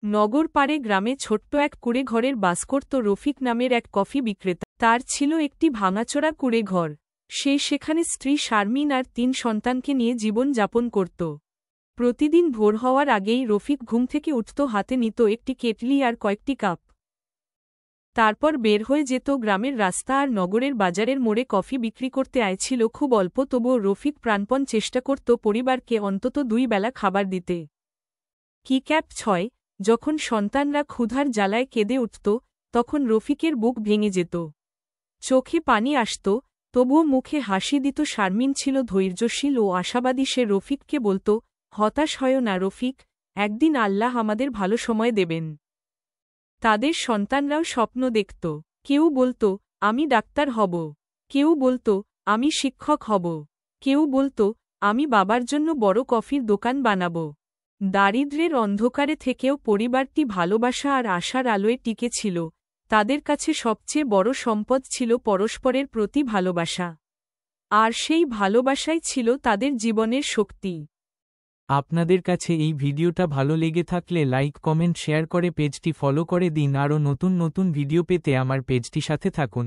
নগর পাড়ে গ্রামে ছোট্ট এক কুঁড়েঘরের বাস করত রফিক নামের এক কফি বিক্রেতা। তার ছিল একটি ভাঙাচোরা কুঁড়েঘর। সে সেখানে স্ত্রী শারমিন আর ৩ সন্তানকে নিয়ে জীবন যাপন করত। প্রতিদিন ভোর হওয়ার আগেই রফিক ঘুম থেকে উঠত, হাতে নিত একটি কেটলি আর কয়েকটি কাপ। তারপর বের হয়ে যেত গ্রামের রাস্তা আর নগরের বাজারের মোড়ে কফি বিক্রি করতে। আয় ছিল খুব অল্প, তবুও রফিক প্রাণপণ চেষ্টা করত পরিবারকে অন্তত 2 বেলা খাবার দিতে। কি ক্যাপ 6 যখন সন্তানরা ক্ষুধার জ্বালায় কেঁদে উঠত, তখন রফিকের বুক ভেঙে যেত, চোখে পানি আসত, তবুও মুখে হাসি দিত। শারমিন ছিল ধৈর্যশীল ও আশাবাদী। সে রফিককে বলত, হতাশ হয় না রফিক, একদিন আল্লাহ আমাদের ভালো সময় দেবেন। তাদের সন্তানরাও স্বপ্ন দেখত। কেউ বলত, আমি ডাক্তার হব, কেউ বলত, আমি শিক্ষক হব, কেউ বলত, আমি বাবার জন্য বড় কফির দোকান বানাব। দারিদ্র্যের অন্ধকারে থেকেও পরিবারটি ভালোবাসা আর আশার আলোয় টিকে ছিল। তাদের কাছে সবচেয়ে বড় সম্পদ ছিল পরস্পরের প্রতি ভালোবাসা। আর সেই ভালোবাসাই ছিল তাদের জীবনের শক্তি। আপনাদের কাছে এই ভিডিওটা ভালো লেগে থাকলে লাইক, কমেন্ট, শেয়ার করে পেজটি ফলো করে দিন। আরও নতুন নতুন ভিডিও পেতে আমার পেজটি সাথে থাকুন।